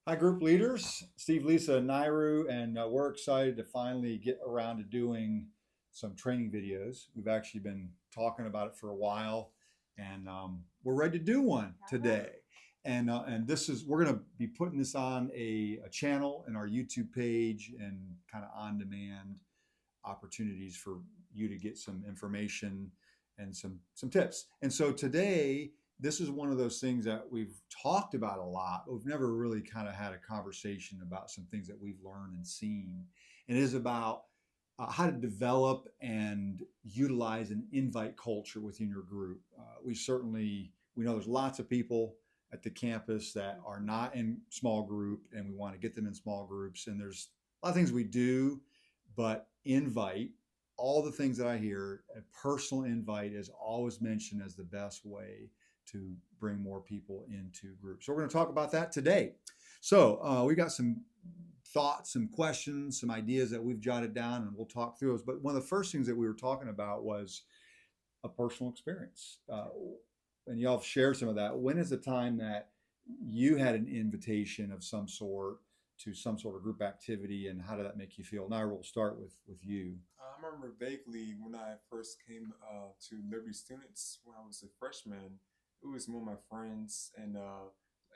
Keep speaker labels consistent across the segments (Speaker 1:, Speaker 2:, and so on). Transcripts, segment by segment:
Speaker 1: Hi, group leaders. Steve, Lisa, and Nairu, and we're excited to finally get around to doing some training videos. We've actually been talking about it for a while, and we're ready to do one today. And this is we're going to be putting this on a channel in our YouTube page and kind of on demand opportunities for you to get some information and some tips. And so today, this is one of those things that we've talked about a lot, but we've never really kind of had a conversation about some things that we've learned and seen. And it is about how to develop and utilize an invite culture within your group. We know there's lots of people at the campus that are not in small group, and we want to get them in small groups. And there's a lot of things we do, but invite, all the things that I hear, a personal invite is always mentioned as the best way to bring more people into groups. So we're going to talk about that today. So we got some thoughts, some questions, some ideas that we've jotted down, and we'll talk through those. But one of the first things that we were talking about was a personal experience. And y'all have shared some of that. When is the time that you had an invitation of some sort to some sort of group activity, and how did that make you feel? Now we'll start with you.
Speaker 2: I remember vaguely when I first came to Liberty Students when I was a freshman. It was one of my friends and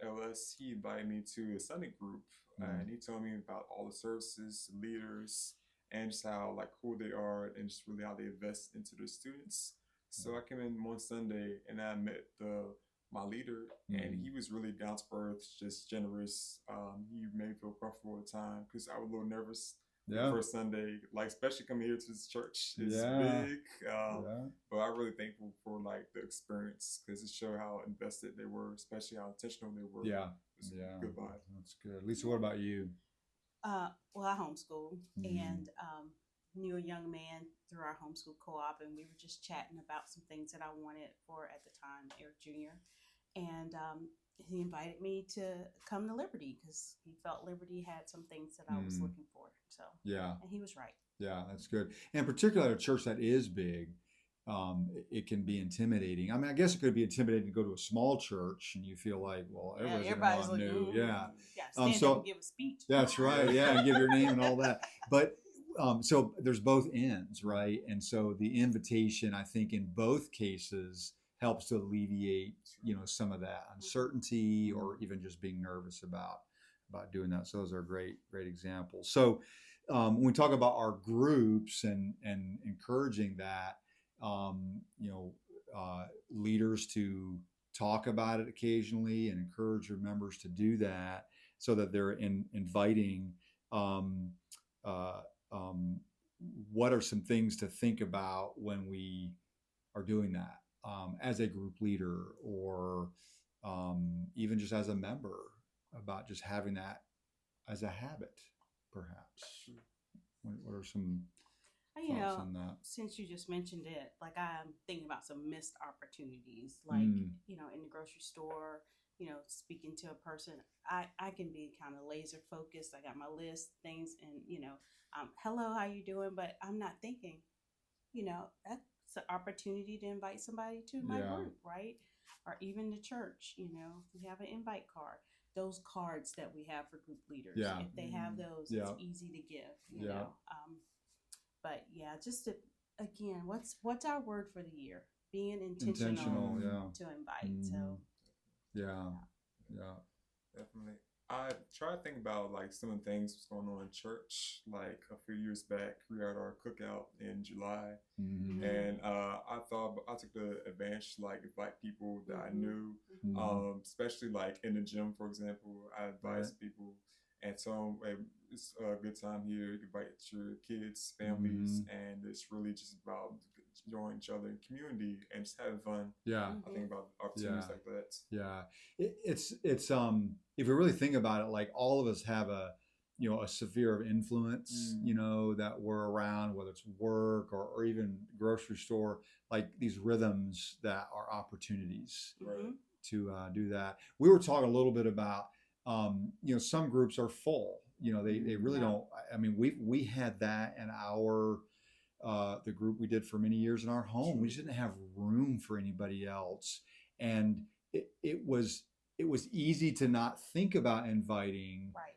Speaker 2: LS. He invited me to a Sunday group, and he told me about all the services, the leaders, and just how like cool they are, and just really how they invest into their students. So I came in one Sunday and I met the my leader, and he was really down to earth, just generous. He made me feel comfortable at the time because I was a little nervous the
Speaker 1: Yeah.
Speaker 2: first Sunday, like especially coming here to this church. It's
Speaker 1: Yeah.
Speaker 2: big,
Speaker 1: Yeah.
Speaker 2: but I'm really thankful for like the experience because it showed how invested they were, especially how intentional they were.
Speaker 1: Yeah.
Speaker 2: It was
Speaker 1: Yeah.
Speaker 2: a good vibe.
Speaker 1: That's good. Lisa, what about you?
Speaker 3: Well, I homeschool
Speaker 1: Mm.
Speaker 3: and knew a young man through our homeschool co-op, and we were just chatting about some things that I wanted for at the time, Eric Jr. And he invited me to come to Liberty because he felt Liberty had some things that I was
Speaker 1: Mm.
Speaker 3: looking for. So,
Speaker 1: Yeah.
Speaker 3: and he was right.
Speaker 1: Yeah, that's good. And particularly at a church that is big, it can be intimidating. I mean, I guess it could be intimidating to go to a small church and you feel like, well,
Speaker 3: Yeah,
Speaker 1: everybody's going to know
Speaker 3: everybody's
Speaker 1: I'm
Speaker 3: like,
Speaker 1: new. Yeah.
Speaker 3: yeah, stand up and
Speaker 1: So
Speaker 3: give a speech.
Speaker 1: that's right. Yeah, and give your name and all that. But so there's both ends, right? And so the invitation, I think, in both cases helps to alleviate, some of that uncertainty or even just being nervous about doing that. So those are great examples. So when we talk about our groups and encouraging that, leaders to talk about it occasionally and encourage your members to do that so that they're inviting. Um, uh, um, what are some things to think about when we are doing that as a group leader or even just as a member about just having that as a habit, perhaps? What are some
Speaker 3: You
Speaker 1: thoughts
Speaker 3: know,
Speaker 1: on that?
Speaker 3: since you just mentioned it, like I'm thinking about some missed opportunities, like,
Speaker 1: Mm,
Speaker 3: in the grocery store, speaking to a person. I can be kind of laser focused. I got my list, things, and, hello, how you doing? But I'm not thinking, that's an opportunity to invite somebody to my
Speaker 1: yeah,
Speaker 3: group, right? Or even the church, we have an invite card. Those cards that we have for group leaders,
Speaker 1: yeah,
Speaker 3: if they have those, it's
Speaker 1: yeah,
Speaker 3: easy to give,
Speaker 1: yeah.
Speaker 3: but yeah, just to, again, what's our word for the year? Being intentional
Speaker 1: Intentional, yeah.
Speaker 3: to invite.
Speaker 1: Hmm.
Speaker 3: So
Speaker 1: Yeah,
Speaker 3: yeah.
Speaker 1: yeah.
Speaker 2: Definitely. I try to think about like some of the things that's going on in church. Like a few years back, we had our cookout in July,
Speaker 1: Hmm.
Speaker 3: Mm-hmm.
Speaker 2: and I took the advantage to like invite people that I
Speaker 3: Mm-hmm.
Speaker 2: knew,
Speaker 3: Mm-hmm.
Speaker 2: especially like in the gym, for example. I
Speaker 1: Right.
Speaker 2: advise people and tell them, hey, it's a good time here. You can invite your kids, families,
Speaker 1: Hmm.
Speaker 2: and it's really just about enjoying each other in community and just having fun.
Speaker 1: Yeah,
Speaker 2: I
Speaker 3: Mm-hmm.
Speaker 2: think about opportunities
Speaker 1: yeah.
Speaker 2: like that.
Speaker 1: Yeah, it's if you really think about it, like all of us have a sphere of influence, that we're around, whether it's work or even grocery store, like these rhythms that are opportunities
Speaker 3: Mm-hmm.
Speaker 2: Right.
Speaker 1: to do that. We were talking a little bit about, some groups are full. They really
Speaker 3: Yeah.
Speaker 1: don't. I mean, we had that in our the group we did for many years in our home. We just didn't have room for anybody else, and it was it was easy to not think about inviting.
Speaker 3: Right.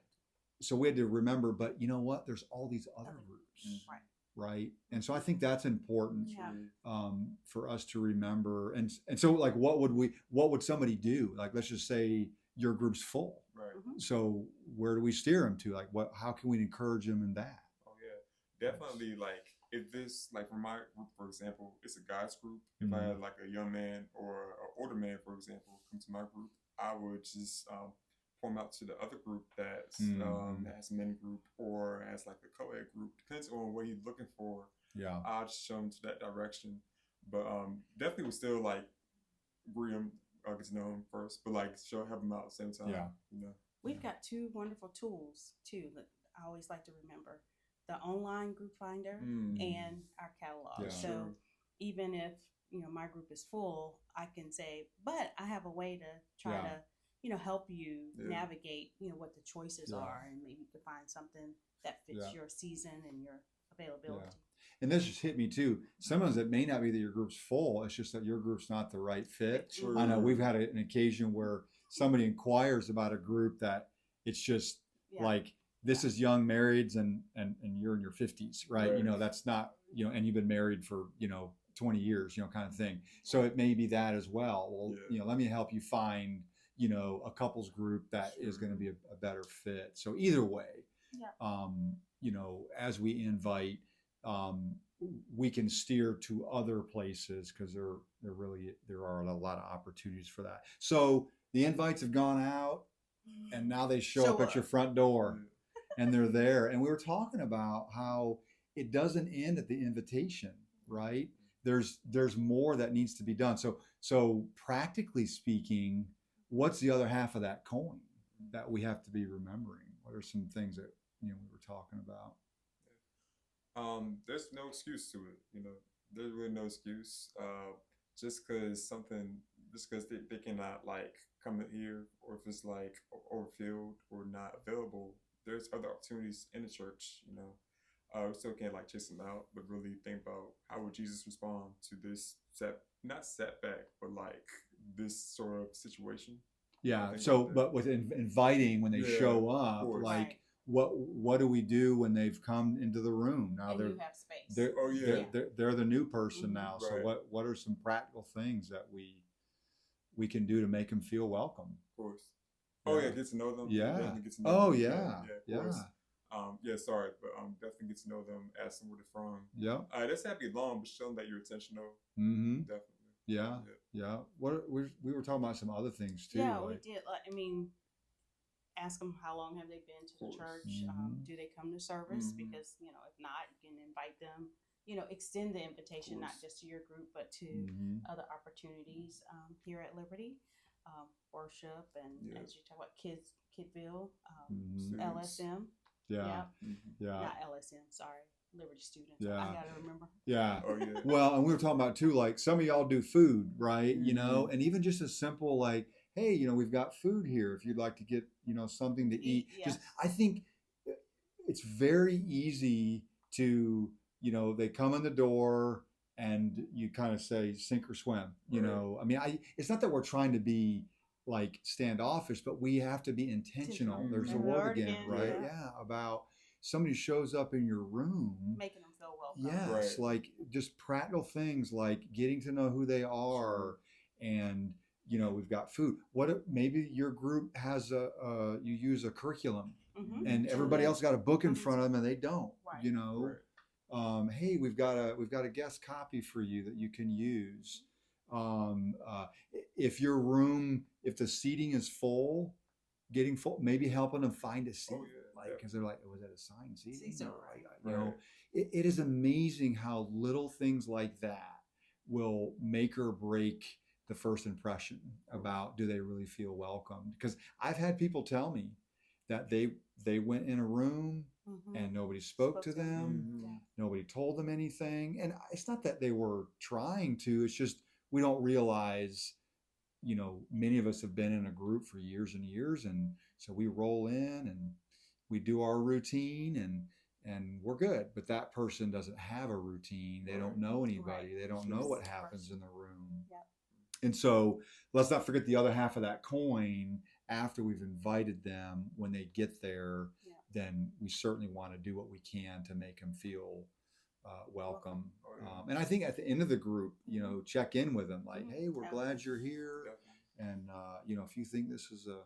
Speaker 1: So we had to remember, but you know what? There's all these other groups,
Speaker 3: Right.
Speaker 1: right? And so I think that's important
Speaker 3: Yeah.
Speaker 1: for us to remember. And so like, what would somebody do? Like, let's just say your group's full.
Speaker 2: Right.
Speaker 3: Mhm.
Speaker 1: So where do we steer them to? Like, how can we encourage them in that?
Speaker 2: Oh yeah, definitely. Like if this, like for my group, for example, it's a guys group. If I
Speaker 1: Mhm.
Speaker 2: had like a young man or an older man, for example, come to my group, I would just form out to the other group that's
Speaker 1: Mhm.
Speaker 2: as men group or as like a co-ed group. Depends on what he's looking for.
Speaker 1: Yeah.
Speaker 2: I'll just show him to that direction. But definitely would still like agree him, get to know him first, but like help him out at the same time.
Speaker 1: Yeah.
Speaker 2: You know.
Speaker 3: We've got two wonderful tools too that I always like to remember: the online group finder and our catalog.
Speaker 1: Yeah.
Speaker 3: So
Speaker 2: True.
Speaker 3: even if my group is full, I can say, but I have a way to try
Speaker 1: Yeah.
Speaker 3: to help you
Speaker 2: Yeah.
Speaker 3: navigate what the choices
Speaker 1: Yeah.
Speaker 3: are, and maybe you can find something that fits
Speaker 1: Yeah.
Speaker 3: your season and your availability.
Speaker 1: And this just hit me too. Sometimes it may not be that your group's full. It's just that your group's not the right fit.
Speaker 2: True.
Speaker 1: I know we've had an occasion where somebody inquires about a group that it's just
Speaker 3: Yeah.
Speaker 1: like, this is young marrieds and you're in your 50s, right?
Speaker 2: Right.
Speaker 1: That's not, and you've been married for, 20 years, kind of thing. So it may be that as well. Well,
Speaker 2: Yeah.
Speaker 1: let me help you find, a couples group that is
Speaker 2: Sure.
Speaker 1: going to be a better fit. So either way,
Speaker 3: Yeah.
Speaker 1: as we invite, we can steer to other places because there are a lot of opportunities for that. So the invites have gone out, and now they show up at your front door, and they're there. And we were talking about how it doesn't end at the invitation, right? There's more that needs to be done. So practically speaking, what's the other half of that coin that we have to be remembering? What are some things that we were talking about?
Speaker 2: There's no excuse to it. There's really no excuse. Just because they cannot like come in here, or if it's like overfilled or not available, there's other opportunities in the church. We still can't like chase them out, but really think about how would Jesus respond to this not setback, but like this sort of situation.
Speaker 1: Yeah.
Speaker 2: Think
Speaker 1: So,
Speaker 2: about that.
Speaker 1: but with inviting when they
Speaker 2: Yeah,
Speaker 1: show
Speaker 2: of
Speaker 1: up,
Speaker 2: course.
Speaker 1: like
Speaker 3: Right.
Speaker 1: what do we do when they've come into the room? Now
Speaker 3: And you have space.
Speaker 1: they're
Speaker 2: Oh, yeah.
Speaker 1: they're the new person
Speaker 3: Mhm.
Speaker 1: now. So
Speaker 2: Right.
Speaker 1: what are some practical things that we can do to make them feel welcome?
Speaker 2: Of course. Oh
Speaker 1: Yeah.
Speaker 2: yeah, get to know them.
Speaker 1: Yeah.
Speaker 2: Definitely get to know
Speaker 1: Oh
Speaker 2: them.
Speaker 1: yeah.
Speaker 2: Yeah, of course. Sorry, but definitely get to know them, ask them where they're from.
Speaker 1: Yeah.
Speaker 2: It doesn't have to be long, but show them that you're intentional.
Speaker 1: Mm-hmm.
Speaker 2: Definitely.
Speaker 1: Yeah. Yeah. What we were talking about some other things too.
Speaker 3: Yeah, we
Speaker 1: like,
Speaker 3: did. Ask them how long have they been to the
Speaker 2: Of course.
Speaker 3: church.
Speaker 1: Mhm.
Speaker 3: Do they come to service?
Speaker 2: Mhm.
Speaker 3: Because if not, you can invite them. Extend the invitation not
Speaker 2: course.
Speaker 3: just to your group, but to
Speaker 1: Mhm.
Speaker 3: other opportunities here at Liberty, worship, and
Speaker 2: Yeah.
Speaker 3: as you talk about Kidville,
Speaker 1: Mhm.
Speaker 2: Students.
Speaker 3: LSM.
Speaker 1: Yeah.
Speaker 2: Mhm.
Speaker 1: Yeah.
Speaker 3: Not LSM. Sorry, Liberty students.
Speaker 1: Yeah.
Speaker 3: I gotta remember.
Speaker 1: Yeah.
Speaker 2: Oh yeah.
Speaker 1: Well, and we were talking about too, like some of y'all do food, right?
Speaker 2: Mhm.
Speaker 1: And even just as simple like, hey, we've got food here if you'd like to get, something to eat.
Speaker 3: Yeah.
Speaker 1: Just I think it's very easy to, they come in the door and you kind of say sink or swim.
Speaker 2: Right.
Speaker 1: I mean, it's not that we're trying to be like standoffish, but we have to be intentional.
Speaker 2: Mhm.
Speaker 1: There's a
Speaker 3: That
Speaker 1: word
Speaker 3: word
Speaker 1: again,
Speaker 3: again,
Speaker 1: right?
Speaker 3: yeah.
Speaker 1: Yeah, about somebody shows up in your room.
Speaker 3: Making them feel welcome.
Speaker 1: Yes,
Speaker 2: Right.
Speaker 1: like just practical things like getting to know who they are, and we've got food. What if maybe your group has you use a curriculum,
Speaker 3: Mhm.
Speaker 1: and everybody else got a book in
Speaker 3: Mhm.
Speaker 1: front of them and they don't.
Speaker 3: Right.
Speaker 1: Hey, we've got a guest copy for you that you can use. If your room, if the seating is full, getting full, maybe helping them find a seat.
Speaker 2: Oh, yeah,
Speaker 1: Like, because they're like, was it assigned seating?
Speaker 3: Seats are
Speaker 1: Or,
Speaker 3: right.
Speaker 1: it is amazing how little things like that will make or break the first impression about do they really feel welcome. Because I've had people tell me that they went in a room
Speaker 3: Mhm.
Speaker 1: and nobody spoke to
Speaker 3: to them.
Speaker 1: them,
Speaker 2: Mhm.
Speaker 3: Yeah.
Speaker 1: nobody told them anything, and it's not that they were trying to, it's just we don't realize, many of us have been in a group for years and years, and so we roll in and we do our routine and we're good. But that person doesn't have a routine. They don't know anybody.
Speaker 3: Right.
Speaker 1: They don't
Speaker 3: She
Speaker 1: know
Speaker 3: was
Speaker 1: what
Speaker 3: the
Speaker 1: happens
Speaker 3: person.
Speaker 1: in the room.
Speaker 3: Yep.
Speaker 1: And so, let's not forget the other half of that coin. After we've invited them, when they get there,
Speaker 3: Yeah.
Speaker 1: then we certainly want to do what we can to make them feel welcome.
Speaker 2: Oh, yeah.
Speaker 1: And I think at the end of the group, check in with them like, hey, we're
Speaker 3: Yeah.
Speaker 1: glad you're here.
Speaker 2: Definitely.
Speaker 1: And, if you think this is a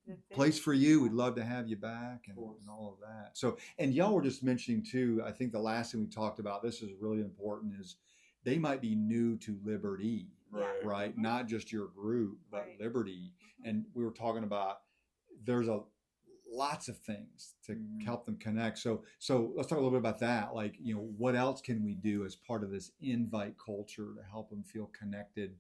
Speaker 3: Good fit.
Speaker 1: place for you, we'd love to have you back and
Speaker 2: course.
Speaker 1: all of that. So, and y'all were just mentioning too, I think the last thing we talked about, this is really important, is they might be new to Liberty,
Speaker 2: Right.
Speaker 1: right?
Speaker 3: Mhm.
Speaker 1: Not just your group, but
Speaker 3: Right.
Speaker 1: Liberty.
Speaker 3: Mhm.
Speaker 1: And we were talking about there's lots of things to help them connect. So let's talk a little bit about that. Like, what else can we do as part of this invite culture to help them feel connected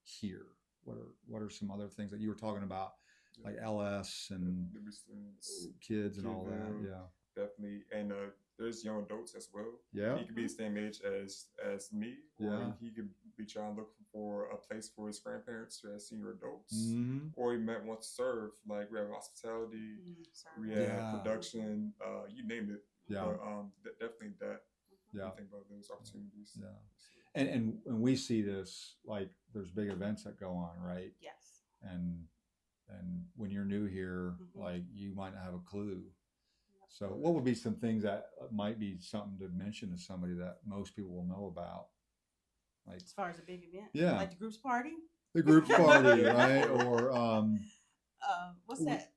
Speaker 1: here? What are some other things that you were talking about, like LS and
Speaker 2: Liberty students,
Speaker 1: kids and all that?
Speaker 2: Kidville,
Speaker 1: Yeah.
Speaker 2: definitely. And there's young adults as well.
Speaker 1: Yeah.
Speaker 2: He could be the same age as me, or
Speaker 1: Yeah.
Speaker 2: he could be trying to look for a place for his grandparents as senior adults,
Speaker 1: Mm-hmm.
Speaker 2: or he might want to serve. Like we have hospitality, we have
Speaker 1: Yeah.
Speaker 2: production, you name it.
Speaker 1: Yeah.
Speaker 2: But definitely that.
Speaker 1: Yeah.
Speaker 2: Think about those opportunities.
Speaker 1: Yeah. And we see this, like there's big events that go on, right?
Speaker 3: Yes.
Speaker 1: And when you're new here,
Speaker 3: Mhm.
Speaker 1: like you might not have a clue. So what would be some things that might be something to mention to somebody that most people will know about? Like,
Speaker 3: As far as a big event,
Speaker 1: yeah,
Speaker 3: like the group's party.
Speaker 1: the group's party, right? Or
Speaker 3: What's that?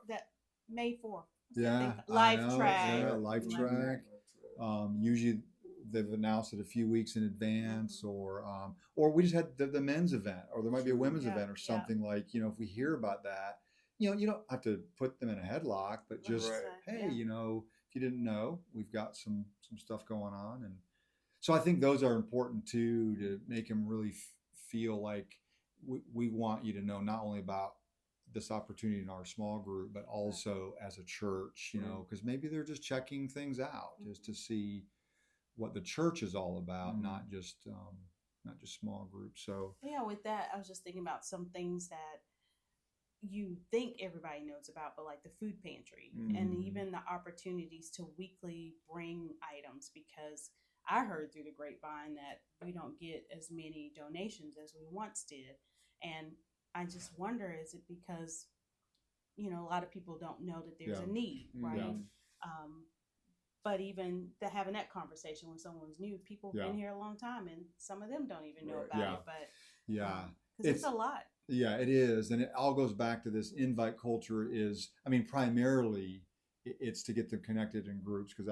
Speaker 3: That May 4th.
Speaker 1: yeah,
Speaker 3: Life Track.
Speaker 1: yeah, Life Track. Usually they've announced it a few weeks in advance, or we just had the men's event, or there might be a women's event or something like, if we hear about that, you don't have to put them in a headlock, but just, hey, if you didn't know, we've got some stuff going on. And so I think those are important too, to make them really feel like we want you to know not only about this opportunity in our small group, but also as a church, because maybe they're just checking things out just to see what the church is all about, not just small groups. So
Speaker 3: yeah, with that, I was just thinking about some things that you think everybody knows about, but like the food pantry and even the opportunities to weekly bring items, because I heard through the grapevine that we don't get as many donations as we once did. And I just wonder, is it because, a lot of people don't know that there's a need, right? But even having that conversation when someone's new, people have been here a long time and some of them don't even know about it. But because it's a lot.
Speaker 1: Yeah, it is. And it all goes back to this invite culture primarily it's to get them connected in groups, because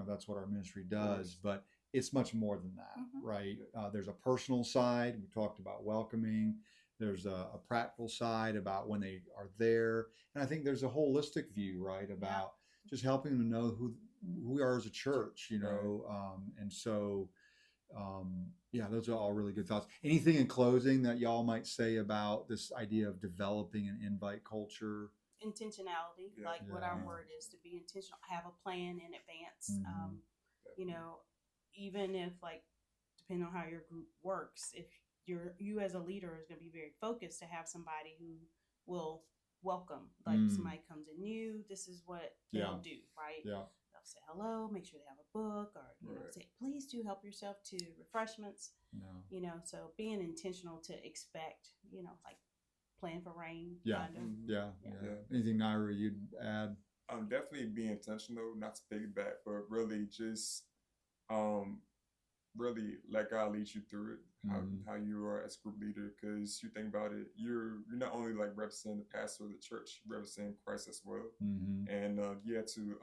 Speaker 1: that's what our ministry does. But it's much more than that, right? There's a personal side. We talked about welcoming. There's a practical side about when they are there. And I think there's a holistic view, right, about just helping them know who we are as a church, and so those are all really good thoughts. Anything in closing that y'all might say about this idea of developing an invite culture?
Speaker 3: Intentionality, like what our word is, to be intentional, have a plan in advance. Even if, like, depending on how your group works, if you as a leader is going to be very focused to have somebody who will welcome, like somebody comes in new, this is what they'll do, right? They'll say hello, make sure they have a book, or say, please do help yourself to refreshments. So being intentional to expect, like plan for rain.
Speaker 1: Anything, Naira, you'd add?
Speaker 2: Definitely be intentional, not to piggyback, but really just really let God lead you through it, how you are as group leader, because you think about it, you're not only like representing the pastor of the church, you represent Christ as well, and you have to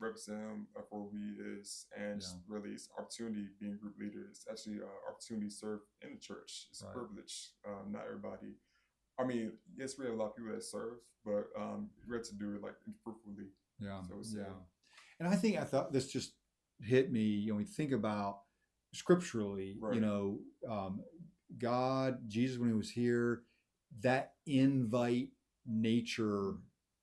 Speaker 2: represent him for who he is, and really it's opportunity being group leader. It's actually an opportunity to serve in the church. It's a privilege. Not everybody. Yes, we have a lot of people that serve, but we have to do it like fruitfully.
Speaker 1: And I thought this just hit me. We think about scripturally, God, Jesus, when he was here, that invite nature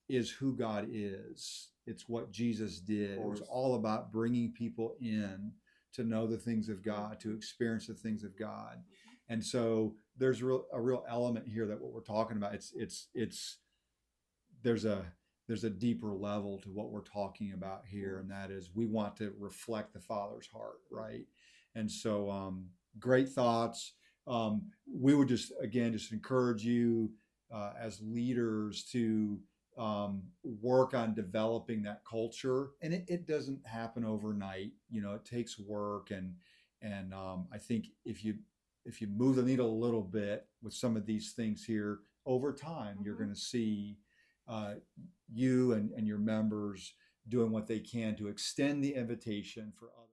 Speaker 1: is who God is. It's what Jesus did. It was all about bringing people in to know the things of God, to experience the things of God. And so there's a real element here that what we're talking about, there's a deeper level to what we're talking about here, and that is we want to reflect the Father's heart, right? And so great thoughts. we would just again just encourage you as leaders to work on developing that culture, and it doesn't happen overnight. It takes work, and I think if you move the needle a little bit with some of these things here over time, you're going to see uh, you and your members doing what they can to extend the invitation for others.